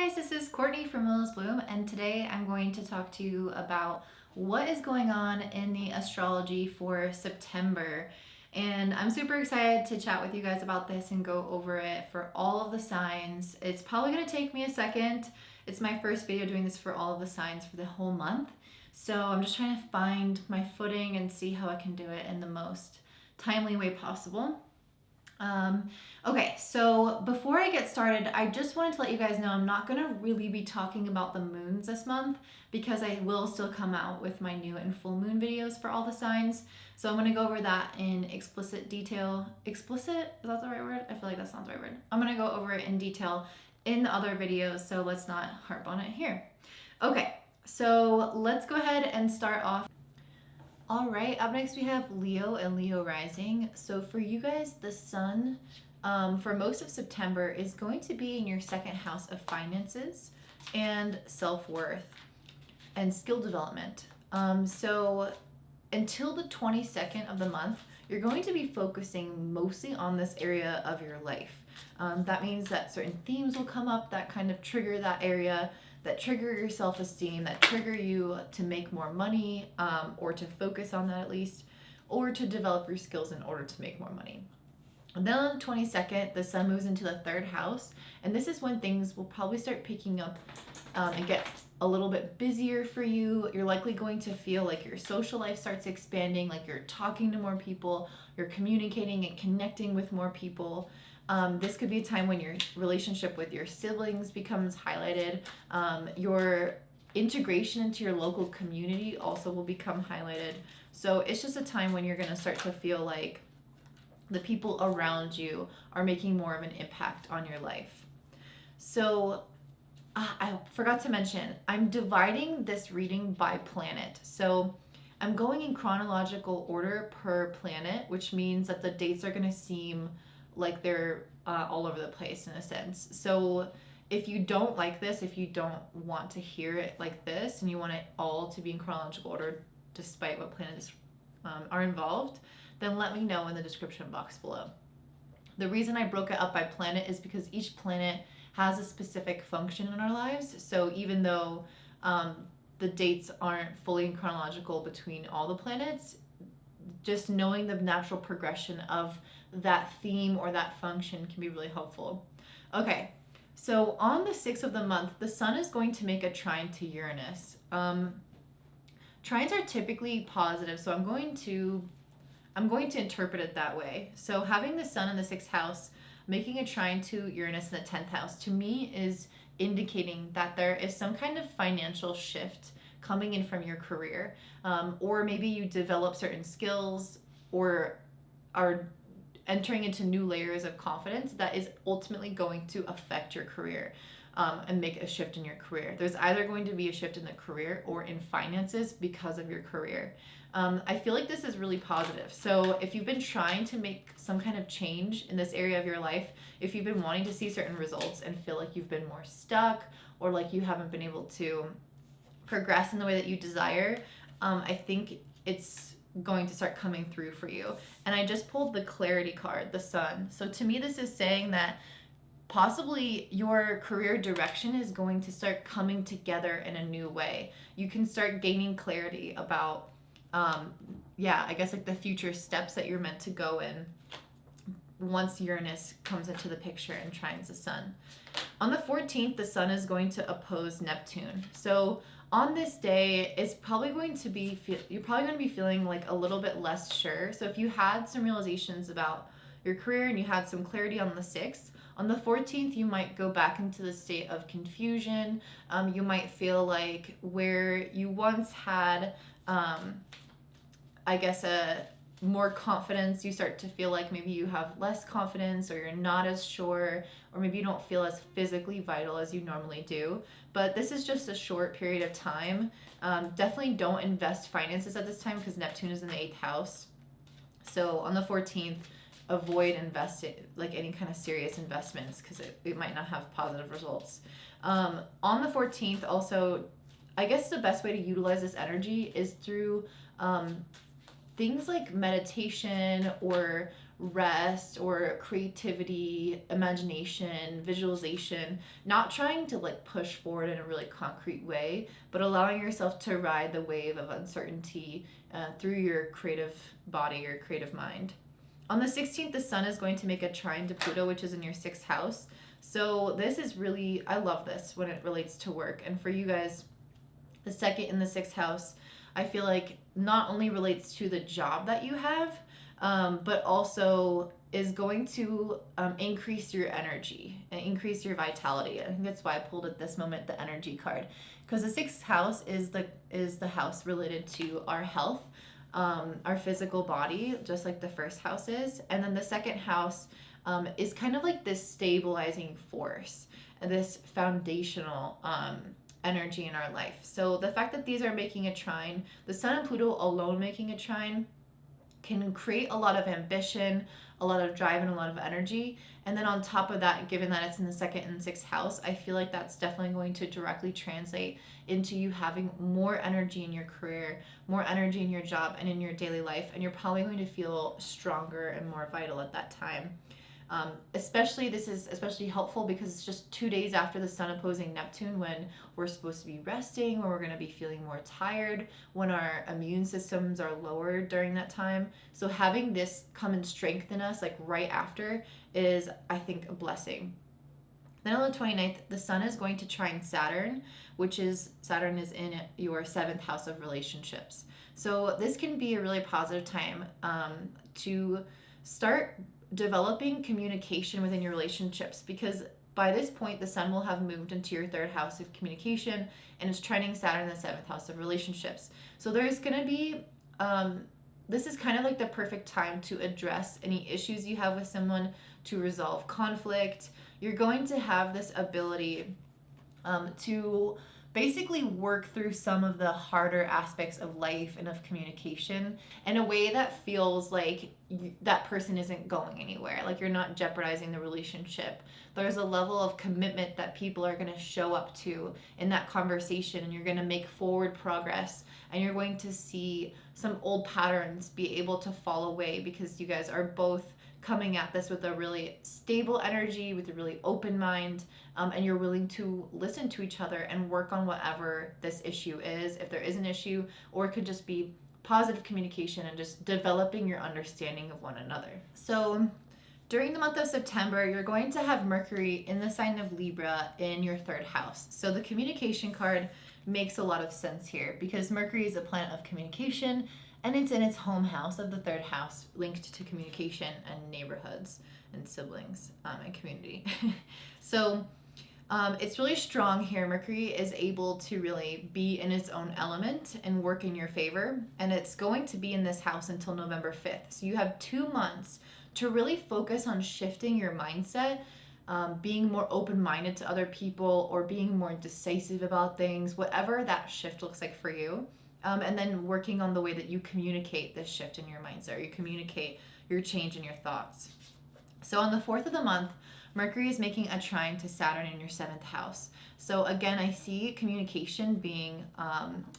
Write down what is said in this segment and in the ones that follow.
guys, this is Courtney from Willows Bloom, and today I'm going to talk to you about what is going on in the astrology for September. And I'm super excited to chat with you guys about this and go over it for all of the signs. It's probably going to take me a second. It's my first video doing this for all of the signs for the whole month. So I'm just trying to find my footing and see how I can do it in the most timely way possible. Okay, so before I get started, I just wanted to let you guys know I'm not going to really be talking about the moons this month because I will still come out with my new and full moon videos for all the signs. So I'm going to go over that in explicit detail. Explicit? Is that the right word? I feel like that sounds the right word. I'm going to go over it in detail in the other videos, so let's not harp on it here. Okay, so let's go ahead and start off. All right, up next we have Leo and Leo rising. So for you guys, the sun for most of September is going to be in your second house of finances and self-worth and skill development. So until the 22nd of the month, you're going to be focusing mostly on this area of your life. That means that certain themes will come up that kind of trigger that area, that trigger your self-esteem, that trigger you to make more money, or to focus on that at least, or to develop your skills in order to make more money. And then on the 22nd, the sun moves into the third house, and this is when things will probably start picking up and get a little bit busier for you. You're likely going to feel like your social life starts expanding, like you're talking to more people, you're communicating and connecting with more people. This could be a time when your relationship with your siblings becomes highlighted. Your integration into your local community also will become highlighted. So it's just a time when you're going to start to feel like the people around you are making more of an impact on your life. So I forgot to mention, I'm dividing this reading by planet. So I'm going in chronological order per planet, which means that the dates are going to seem like they're all over the place in a sense. So if you don't like this, if you don't want to hear it like this, and you want it all to be in chronological order despite what planets are involved, then let me know in the description box below. The reason I broke it up by planet is because each planet has a specific function in our lives. So even though the dates aren't fully in chronological between all the planets, just knowing the natural progression of that theme or that function can be really helpful. Okay, so on the 6th of the month, the sun is going to make a trine to Uranus. Trines are typically positive, so I'm going to interpret it that way. So having the sun in the 6th house, making a trine to Uranus in the 10th house, to me is indicating that there is some kind of financial shift coming in from your career, or maybe you develop certain skills or are entering into new layers of confidence that is ultimately going to affect your career and make a shift in your career. There's either going to be a shift in the career or in finances because of your career. I feel like this is really positive. So if you've been trying to make some kind of change in this area of your life, if you've been wanting to see certain results and feel like you've been more stuck or like you haven't been able to progress in the way that you desire, I think it's going to start coming through for you. And I just pulled the clarity card, the sun. So to me, this is saying that possibly your career direction is going to start coming together in a new way. You can start gaining clarity about, I guess like the future steps that you're meant to go in once Uranus comes into the picture and trines the sun. On the 14th, the sun is going to oppose Neptune. So on this day, it's probably going to be, you're probably going to be feeling like a little bit less sure. So if you had some realizations about your career and you had some clarity on the 6th, on the 14th, you might go back into the state of confusion. You might feel like where you once had, more confidence, you start to feel like maybe you have less confidence or you're not as sure, or maybe you don't feel as physically vital as you normally do. But this is just a short period of time. Definitely don't invest finances at this time because Neptune is in the 8th house. So on the 14th, avoid investing, like any kind of serious investments, because it might not have positive results. On the 14th, also, I guess the best way to utilize this energy is through things like meditation or rest or creativity, imagination, visualization, not trying to like push forward in a really concrete way, but allowing yourself to ride the wave of uncertainty through your creative body or creative mind. On the 16th, the sun is going to make a trine to Pluto, which is in your sixth house. So this is really, I love this when it relates to work. And for you guys, the second in the sixth house, I feel like not only relates to the job that you have, but also is going to increase your energy and increase your vitality. I think that's why I pulled at this moment the energy card, because the sixth house is the house related to our health, our physical body, just like the first house is, and then the second house is kind of like this stabilizing force, this foundational energy in our life. So the fact that these are making a trine, the sun and Pluto alone making a trine, can create a lot of ambition, a lot of drive, and a lot of energy. And then on top of that, given that it's in the second and sixth house, I feel like that's definitely going to directly translate into you having more energy in your career, more energy in your job and in your daily life. And you're probably going to feel stronger and more vital at that time. This is especially helpful because it's just 2 days after the sun opposing Neptune, when we're supposed to be resting, when we're going to be feeling more tired, when our immune systems are lowered during that time. So having this come and strengthen us like right after is, I think, a blessing. Then on the 29th, the sun is going to trine Saturn, Saturn is in your seventh house of relationships. So this can be a really positive time to start developing communication within your relationships, because by this point the sun will have moved into your third house of communication and is trining Saturn in the seventh house of relationships. So there's going to be this is kind of like the perfect time to address any issues you have with someone, to resolve conflict. You're going to have this ability to basically work through some of the harder aspects of life and of communication in a way that feels like that person isn't going anywhere, like you're not jeopardizing the relationship. There's a level of commitment that people are going to show up to in that conversation, and you're going to make forward progress, and you're going to see some old patterns be able to fall away, because you guys are both coming at this with a really stable energy, with a really open mind, and you're willing to listen to each other and work on whatever this issue is, if there is an issue, or it could just be positive communication and just developing your understanding of one another. So during the month of September, you're going to have Mercury in the sign of Libra in your third house. So the communication card makes a lot of sense here, because Mercury is a planet of communication, and it's in its home house of the third house, linked to communication and neighborhoods and siblings and community. So it's really strong here. Mercury is able to really be in its own element and work in your favor. And it's going to be in this house until November 5th. So you have 2 months to really focus on shifting your mindset, being more open-minded to other people, or being more decisive about things, whatever that shift looks like for you. And then working on the way that you communicate this shift in your mindset, or you communicate your change in your thoughts. So on the 4th of the month, Mercury is making a trine to Saturn in your 7th house. So again, I see communication being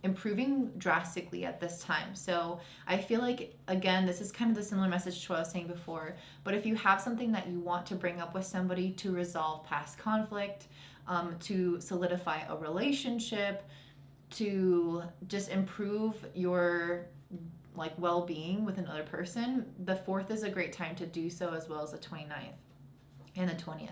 improving drastically at this time. So I feel like, again, this is kind of the similar message to what I was saying before, but if you have something that you want to bring up with somebody to resolve past conflict, to solidify a relationship, to just improve your like well-being with another person, the 4th is a great time to do so, as well as the 29th and the 20th.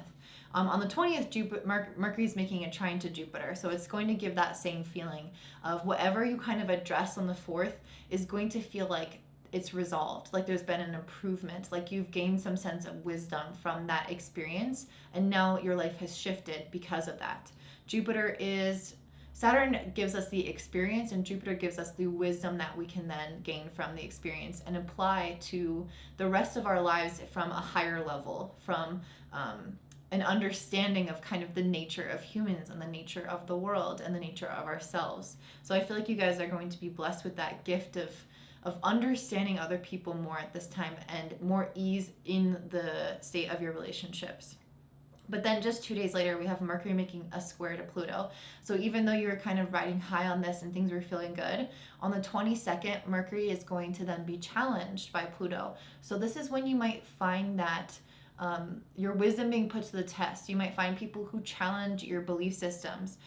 On the 20th, Mercury is making a trine to Jupiter, so it's going to give that same feeling of whatever you kind of address on the 4th is going to feel like it's resolved, like there's been an improvement, like you've gained some sense of wisdom from that experience, and now your life has shifted because of that. Saturn gives us the experience, and Jupiter gives us the wisdom that we can then gain from the experience and apply to the rest of our lives from a higher level, from an understanding of kind of the nature of humans and the nature of the world and the nature of ourselves. So I feel like you guys are going to be blessed with that gift of understanding other people more at this time, and more ease in the state of your relationships. But then just 2 days later, we have Mercury making a square to Pluto. So even though you were kind of riding high on this and things were feeling good, on the 22nd, Mercury is going to then be challenged by Pluto. So this is when you might find that your wisdom being put to the test. You might find people who challenge your belief systems.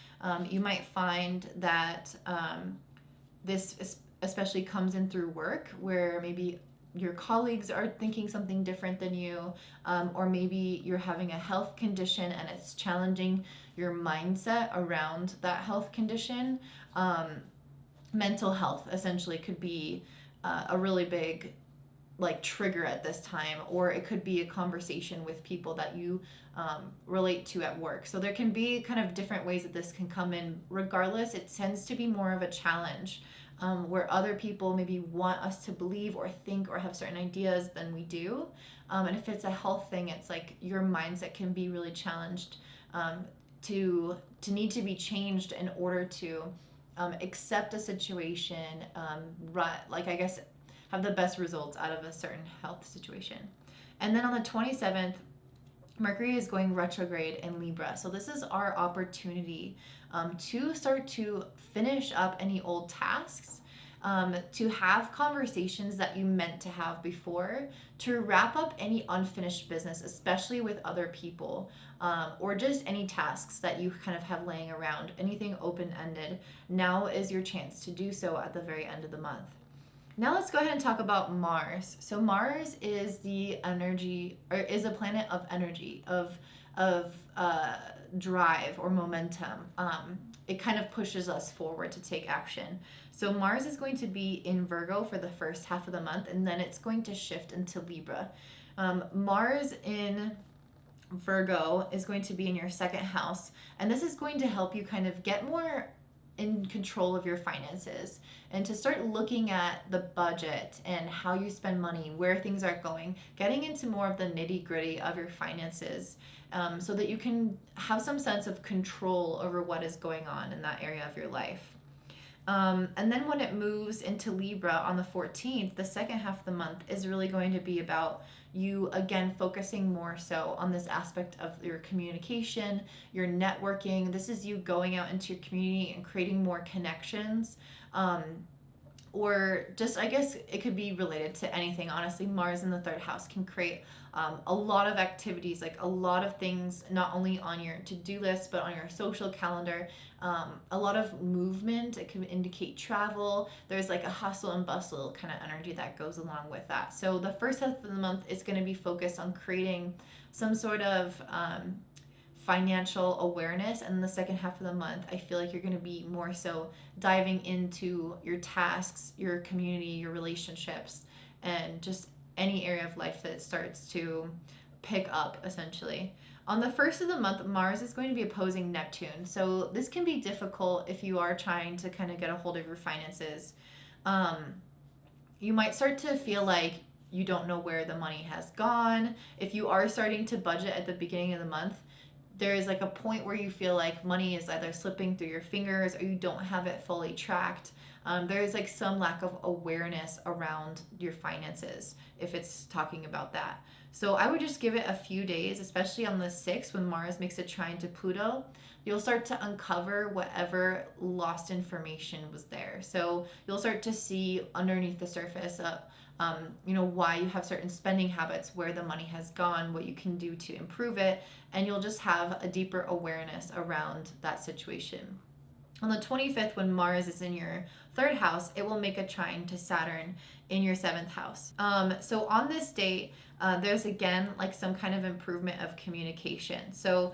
You might find that this especially comes in through work, where maybe your colleagues are thinking something different than you, or maybe you're having a health condition and it's challenging your mindset around that health condition. Mental health essentially could be a really big like trigger at this time, or it could be a conversation with people that you relate to at work. So there can be kind of different ways that this can come in. Regardless, it tends to be more of a challenge, where other people maybe want us to believe or think or have certain ideas than we do. And if it's a health thing, it's like your mindset can be really challenged, to need to be changed in order to accept a situation, like I guess have the best results out of a certain health situation. And then on the 27th, Mercury is going retrograde in Libra. So this is our opportunity to start to finish up any old tasks, to have conversations that you meant to have before, to wrap up any unfinished business, especially with other people, or just any tasks that you kind of have laying around, anything open-ended. Now is your chance to do so at the very end of the month. Now let's go ahead and talk about Mars. So Mars is the energy, or is a planet of energy, of drive or momentum. It kind of pushes us forward to take action. So Mars is going to be in Virgo for the first half of the month, and then it's going to shift into Libra. Mars in Virgo is going to be in your second house, and this is going to help you kind of get more in control of your finances and to start looking at the budget and how you spend money, where things are going, getting into more of the nitty-gritty of your finances, so that you can have some sense of control over what is going on in that area of your life. And then when it moves into Libra on the 14th, the second half of the month is really going to be about you, again, focusing more so on this aspect of your communication, your networking. This is you going out into your community and creating more connections. Or just, I guess it could be related to anything. Honestly, Mars in the third house can create a lot of activities, like a lot of things, not only on your to-do list, but on your social calendar. A lot of movement. It can indicate travel. There's like a hustle and bustle kind of energy that goes along with that. So the first half of the month is going to be focused on creating some sort of financial awareness, and the second half of the month I feel like you're going to be more so diving into your tasks, your community, your relationships, and just any area of life that starts to pick up essentially. On the first of the month, Mars is going to be opposing Neptune, so this can be difficult if you are trying to kind of get a hold of your finances. You might start to feel like you don't know where the money has gone. If you are starting to budget at the beginning of the month, there is like a point where you feel like money is either slipping through your fingers or you don't have it fully tracked. There is like some lack of awareness around your finances if it's talking about that. So I would just give it a few days, especially on the 6th when Mars makes a trine to Pluto. You'll start to uncover whatever lost information was there. So you'll start to see underneath the surface why you have certain spending habits, where the money has gone, what you can do to improve it, and you'll just have a deeper awareness around that situation. On the 25th, when Mars is in your third house, it will make a trine to Saturn in your seventh house. So on this date, there's again like some kind of improvement of communication. So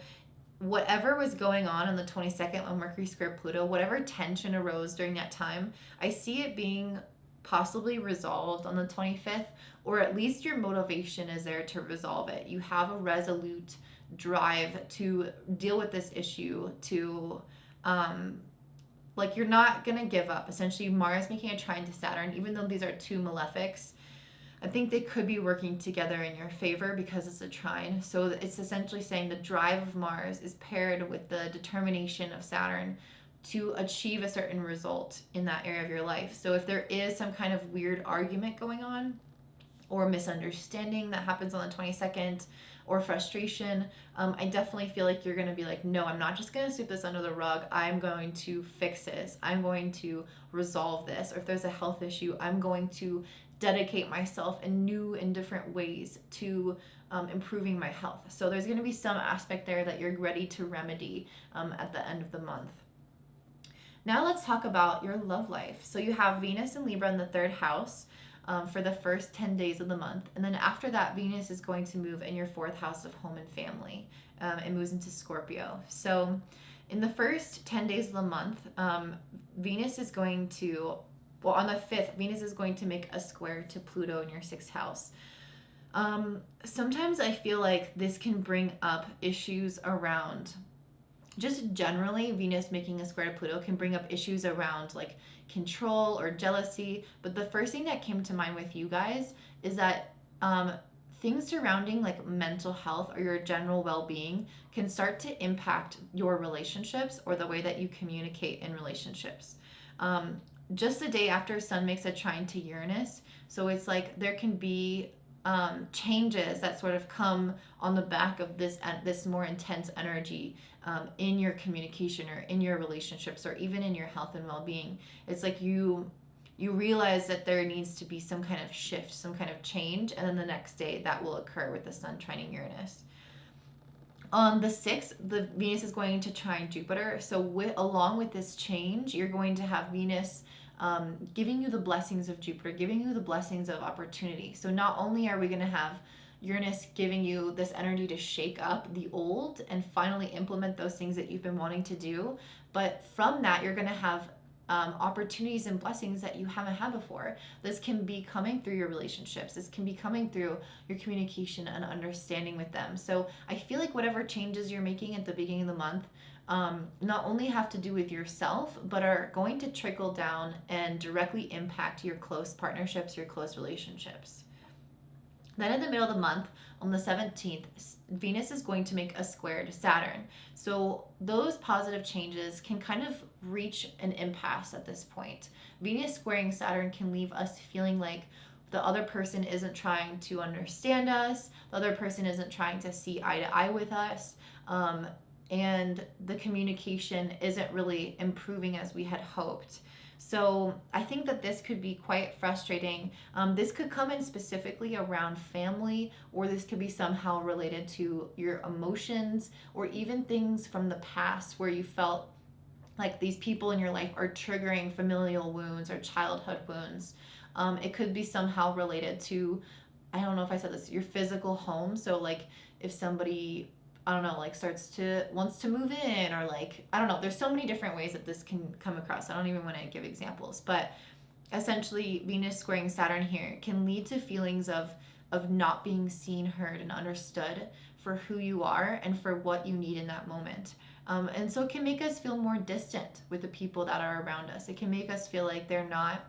whatever was going on the 22nd when Mercury squared Pluto, whatever tension arose during that time, I see it being possibly resolved on the 25th, or at least your motivation is there to resolve it. You have a resolute drive to deal with this issue, to you're not gonna give up. Essentially, Mars making a trine to Saturn, even though these are two malefics, I think they could be working together in your favor because it's a trine. So it's essentially saying the drive of Mars is paired with the determination of Saturn to achieve a certain result in that area of your life. So if there is some kind of weird argument going on or misunderstanding that happens on the 22nd, or frustration, I definitely feel like you're going to be like, no, I'm not just going to sweep this under the rug. I'm going to fix this. I'm going to resolve this. Or if there's a health issue, I'm going to dedicate myself in new and different ways to improving my health. So there's going to be some aspect there that you're ready to remedy at the end of the month. Now let's talk about your love life. So you have Venus and Libra in the third house for the first 10 days of the month. And then after that, Venus is going to move in your fourth house of home and family. It moves into Scorpio. So in the first 10 days of the month, Venus is going to, well, on the 5th, Venus is going to make a square to Pluto in your sixth house. Sometimes I feel like this can bring up issues around, just generally, Venus making a square to Pluto can bring up issues around like control or jealousy. But the first thing that came to mind with you guys is that things surrounding like mental health or your general well-being can start to impact your relationships or the way that you communicate in relationships. Just the day after Sun makes a trine to Uranus, so it's like there can be changes that sort of come on the back of this more intense energy in your communication or in your relationships or even in your health and well-being. It's like you realize that there needs to be some kind of shift, some kind of change, and then the next day that will occur with the Sun trining Uranus. On the 6th, the Venus is going to trine Jupiter. So along with this change, you're going to have Venus giving you the blessings of Jupiter, giving you the blessings of opportunity. So not only are we going to have Uranus giving you this energy to shake up the old and finally implement those things that you've been wanting to do, but from that, you're going to have opportunities and blessings that you haven't had before. This can be coming through your relationships. This can be coming through your communication and understanding with them. So I feel like whatever changes you're making at the beginning of the month not only have to do with yourself, but are going to trickle down and directly impact your close partnerships, your close relationships. Then in the middle of the month, on the 17th, Venus is going to make a square to Saturn. So those positive changes can kind of reach an impasse at this point. Venus squaring Saturn can leave us feeling like the other person isn't trying to understand us, the other person isn't trying to see eye to eye with us, and the communication isn't really improving as we had hoped. So I think that this could be quite frustrating. This could come in specifically around family, or this could be somehow related to your emotions, or even things from the past where you felt like these people in your life are triggering familial wounds or childhood wounds. It could be somehow related to, I don't know if I said this, your physical home. So like if somebody, I don't know, like wants to move in, or like, I don't know, there's so many different ways that this can come across. I don't even want to give examples, but essentially Venus squaring Saturn here can lead to feelings of not being seen, heard, and understood for who you are and for what you need in that moment. And so it can make us feel more distant with the people that are around us. It can make us feel like they're not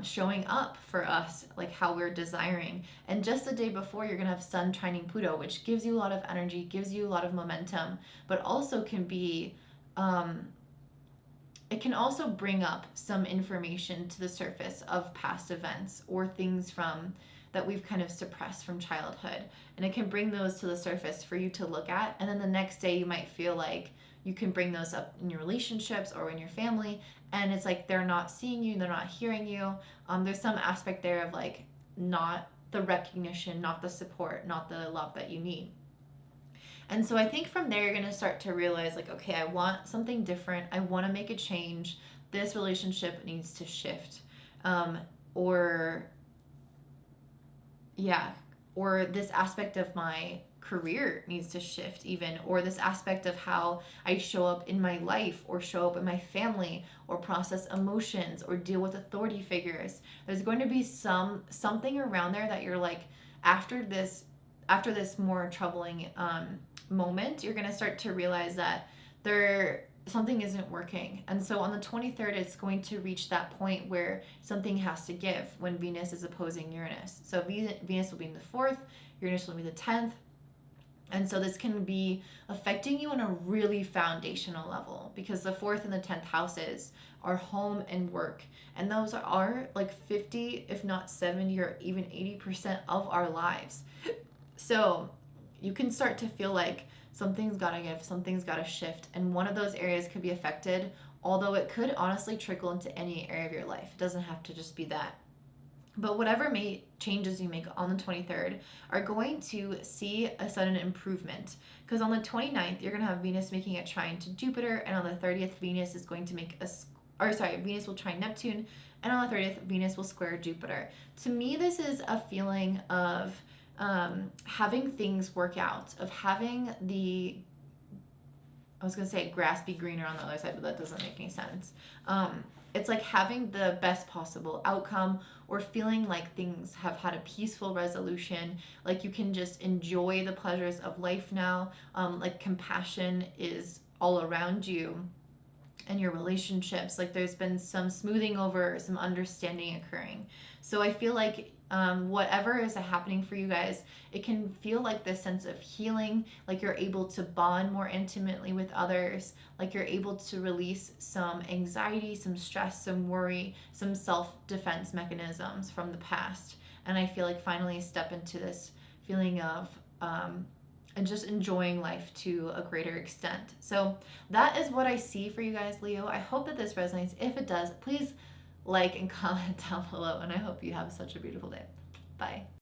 showing up for us like how we're desiring. And just the day before, you're gonna have Sun trining Pluto, which gives you a lot of energy, gives you a lot of momentum, but also can be it can also bring up some information to the surface of past events or things from that we've kind of suppressed from childhood, and it can bring those to the surface for you to look at. And then the next day you might feel like you can bring those up in your relationships or in your family, and it's like they're not seeing you, they're not hearing you. There's some aspect there of like not the recognition, not the support, not the love that you need. And so I think from there you're going to start to realize like, okay, I want something different. I want to make a change. This relationship needs to shift. Or this aspect of my career needs to shift even, or this aspect of how I show up in my life or show up in my family or process emotions or deal with authority figures. There's going to be something around there that you're like, after this more troubling moment, you're going to start to realize that something isn't working. And so on the 23rd, it's going to reach that point where something has to give when Venus is opposing Uranus. So Venus will be in the 4th, Uranus will be the 10th. And so this can be affecting you on a really foundational level, because the 4th and the 10th houses are home and work. And those are like 50, if not 70 or even 80% of our lives. So you can start to feel like something's got to give, something's got to shift. And one of those areas could be affected, although it could honestly trickle into any area of your life. It doesn't have to just be that. But whatever changes you make on the 23rd are going to see a sudden improvement. Because on the 29th, you're going to have Venus making a trine to Jupiter. And on the 30th, Venus is going to make Venus will trine Neptune. And on the 30th, Venus will square Jupiter. To me, this is a feeling of having things work out, of having I was going to say grass be greener on the other side, but that doesn't make any sense. It's like having the best possible outcome, or feeling like things have had a peaceful resolution, like you can just enjoy the pleasures of life now, like compassion is all around you and your relationships, like there's been some smoothing over, some understanding occurring. So I feel like whatever is happening for you guys, it can feel like this sense of healing, like you're able to bond more intimately with others, like you're able to release some anxiety, some stress, some worry, some self-defense mechanisms from the past. And I feel like finally step into this feeling of and just enjoying life to a greater extent. So that is what I see for you guys, Leo. I hope that this resonates. If it does, please like and comment down below, and I hope you have such a beautiful day. Bye.